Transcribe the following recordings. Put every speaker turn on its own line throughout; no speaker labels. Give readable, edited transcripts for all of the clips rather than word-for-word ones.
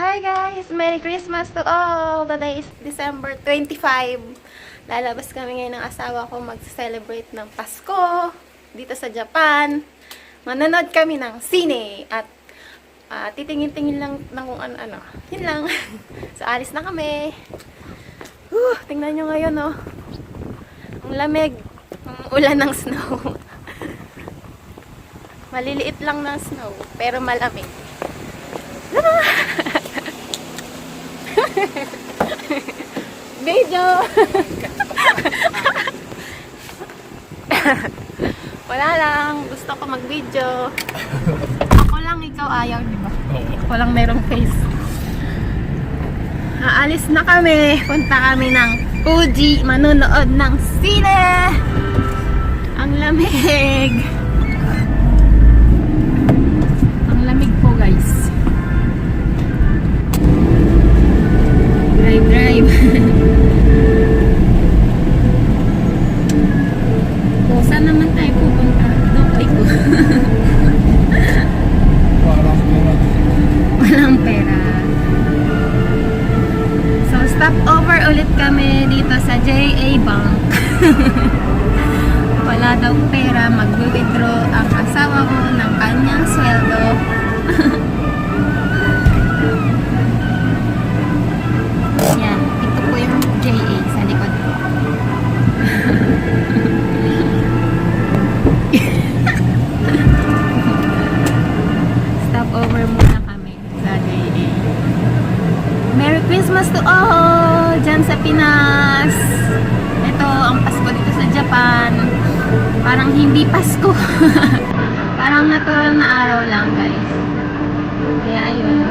Hi guys! Merry Christmas to all! Today is December 25. Lalabas kami ngayon ng asawa ko mag-celebrate ng Pasko dito sa Japan. Manonood kami ng sine at titingin-tingin lang ng kung ano-ano. Yun lang. So, alis na kami. Tingnan nyo ngayon, oh. Ang lamig. Ang ulan ng snow. Maliliit lang ng snow, pero malamig. Video! Wala lang. Gusto ko mag-video. Ako lang, ikaw ayaw, di ba? Ako lang merong face. Aalis na kami. Punta kami ng Fuji. Manonood ng sine. Ang lamig. Ang lamig po, guys. Drive. So, saan naman tayo pupunta? Dokay ko. Walang pera. So, stop over ulit kami dito sa JA Bank. Wala daw pera. Mag-withdraw ang asawa ko ng kanyang sweldo. Yan. Ito po yung JA sa likod ko. Stop over muna kami sa JA. Merry Christmas to all dyan sa Pinas. Ito, ang Pasko dito sa Japan. Parang hindi Pasko. Parang natural na araw lang, guys. Kaya ayun.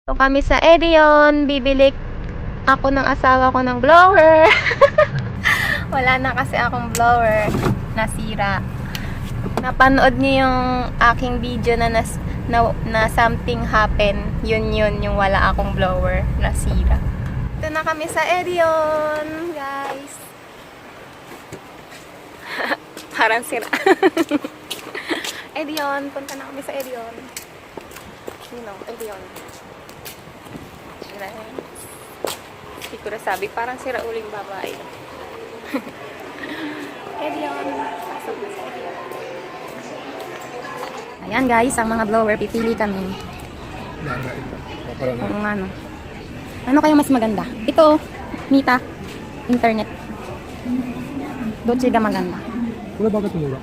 So kami sa Edion, bibili ako ng asawa ko ng blower. Wala na kasi akong blower, nasira. Napanood niyo yung aking video na something happen. Yun yung wala akong blower, nasira. Ito na kami sa Edion, guys. Parang sira. Edion, punta na kami sa Edion. Edion. Hindi ko na sabi, parang sira uling babae. Edion. Pasok na sa Edion. Ayan guys, ang mga blower, pipili kami. Kung ano. Ano kaya mas maganda? Ito, Mita, internet. Dochiga maganda.
Wala bakit mura?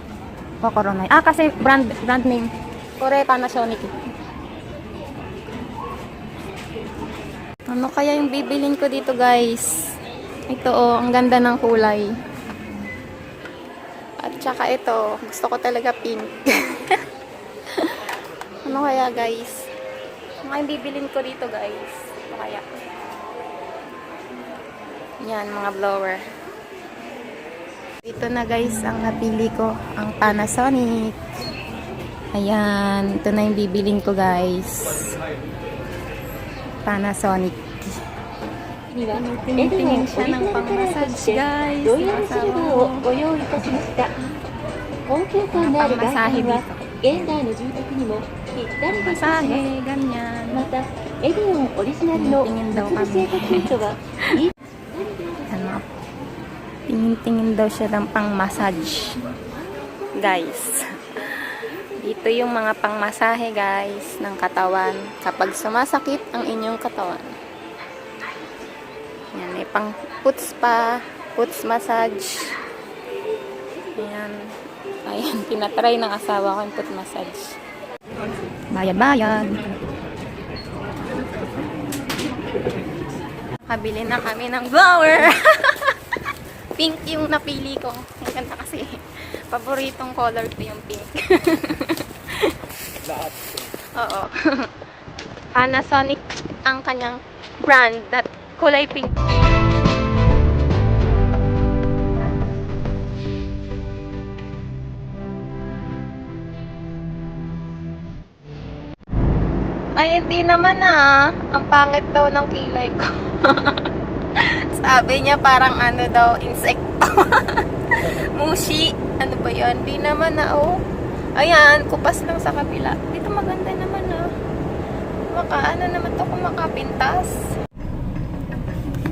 Kokoronay. Kasi brand name. Kore Panasonic. Ano kaya yung bibilin ko dito, guys? Ito, oh, ang ganda ng kulay. At saka ito, gusto ko talaga pink. Ano kaya, guys? Ano kaya yung bibilin ko dito, guys? Ano kaya? Yan, mga blower. Ito na, guys, ang napili ko. Ang Panasonic. Ayan, ito na yung bibilin ko, guys. Panasonic. Tingin siya ng pang-massage, guys. Pang-masahe dito. Masahe, ganyan. Tingin daw kami. Tingin daw siya ng pang-massage. Guys. Dito yung mga pang-masahe, guys, ng katawan. Kapag sumasakit ang inyong katawan. Yan, may pang-puts pa. Puts massage. Ayan. Ayan, tinatry ng asawa ko yung put massage. Bayad. Kabili na kami ng blower. Pink yung napili ko. Ang ganda kasi. Paboritong color ko yung pink.
Lahat.
Oo. Panasonic ang kanyang brand na kulay pink. Ay, hindi naman Ang pangit daw ng kilay ko. Sabi niya parang ano daw, insekto. Mushi. Ano ba yan? Hindi naman oh. Ayan, kupas lang sa kabila. Dito maganda naman ano naman to kung makapintas.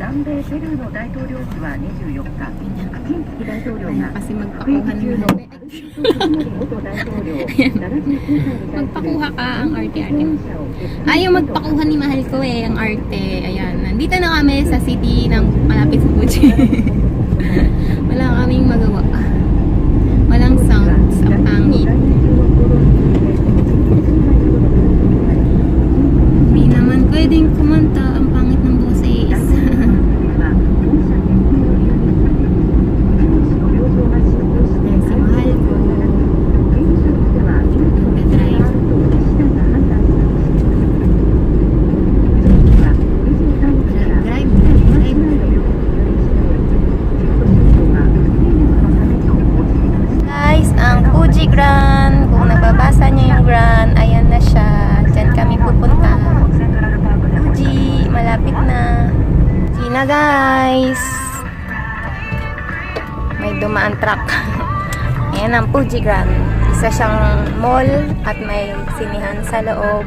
南米ペルーの大統領府は24日、近畿大統領が
Kasi magpakuha ng magpakuha ka ang arte-arte. Ayaw magpakuha ni mahal ko ang arte. Ayan, nandito na kami sa city ng malapit sa Fuji. Wala kaming magawa. Walang sounds. Ang pangit. Hindi naman pwedeng kumanta. Ang pangit ng boses. Si mahal ko. Nagdadrive. Guys, ang Fuji Grand. Kung nababasa niyo yung Grand, ayan na siya. Diyan kami pupunta. Fuji, malapit na. Fuji na guys. May dumaan truck. Ayan ang Fuji Grand. Isa siyang mall at may sinihan sa loob.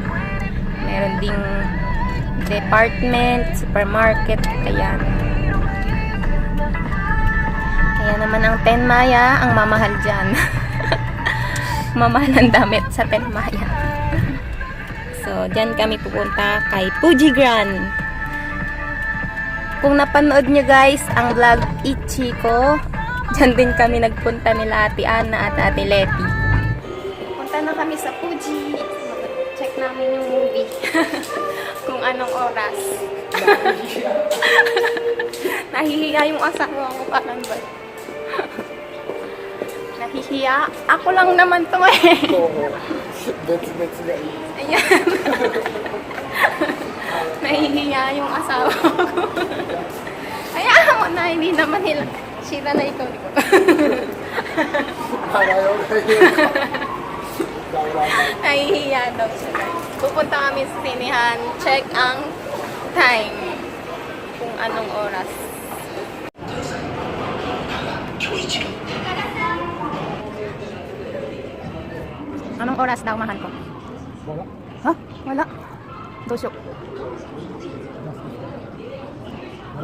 Meron ding department, supermarket. Ayan. Kaya naman ang Tenmaya ang mamahal dyan. Mamahal ang damit sa Tenmaya. So, dyan kami pupunta kay Fuji Grand. Kung napanood nyo guys ang vlog Ichiko, dyan din kami nagpunta nila Ate Ana at Ate Leti. Punta na kami sa Fuji. Check namin yung movie. Kung anong oras. Nahihiya yung asawa ko parang ba? Nahihiya? Ako lang naman to Ayan. Nahihiya yung asawa ko. Ayan mo na, hindi naman nila. Shira na ikaw. Nahihiya daw siya. Pupunta kami sa sinihan. Check ang time. Kung anong oras. Anong oras daw mahal ko? Wala. Ha? Wala. Dosyo.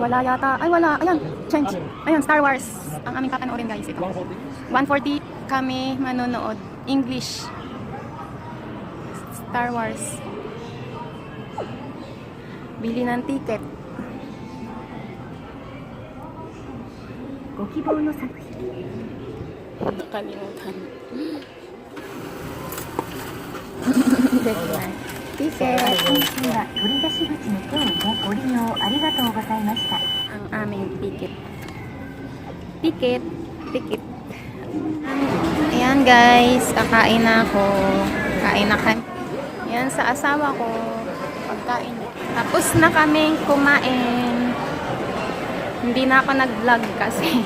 Wala yata. Ay, wala. Ayan. Change. Ayan, Star Wars. Ang aming papanoorin guys ito. 140 kami manonood. English. Star Wars. Bili ng ticket. Kalimutan. Ticket. Ang aming ticket. Ticket. Ticket. Ayan guys, kakain na ako. Kain na kami. Ayan sa asawa ko. Pagkain. Tapos na kaming kumain. Hindi na ako nag-vlog kasi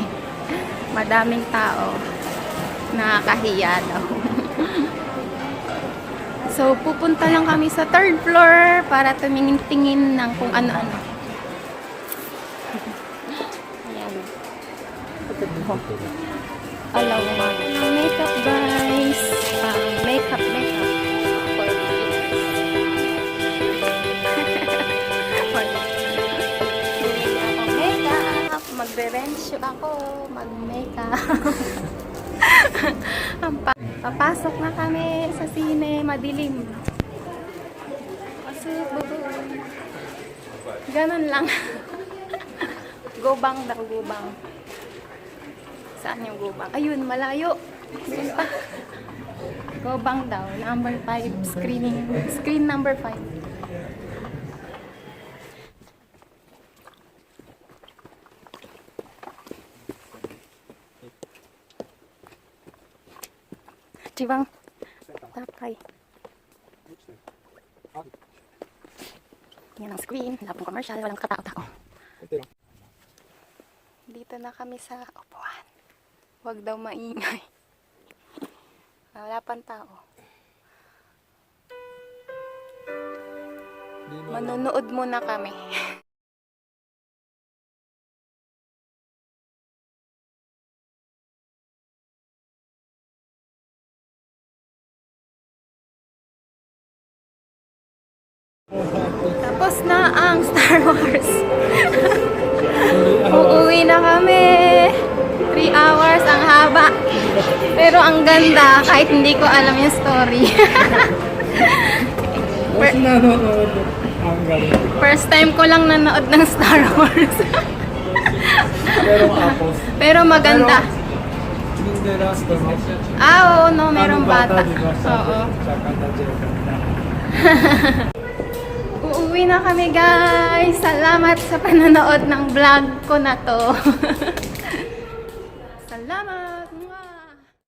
madaming tao. Nakakahiya daw. So, pupunta lang kami sa 3rd floor para tumingin-tingin ng kung ano-ano. Ayan. Alaw mo. Makeup guys. Makeup. For bumili ako makeup. Magre-rensyo ako. Mag-makeup. Papasok na kami sa sine, madilim. Kasi ganun lang. Gobang daw, gobang. Saan yung gobang? Ayun, malayo. Doon pa. Gobang daw, number 5, screening. Screen number 5. Chibang. Takay. Tingnan ang screen. Wala pong commercial. Walang katao-tao. Dito na kami sa upuan. Huwag daw maingay. Wala pang tao. Manonood muna kami. Tapos na ang Star Wars. Uuwi na kami. 3 hours, ang haba. Pero ang ganda, kahit hindi ko alam yung story. First time ko lang nanood ng Star Wars. Pero maganda. Oo, no, merong bata. Oo. Uuwi na kami, guys. Salamat sa panonood ng vlog ko na to. Salamat.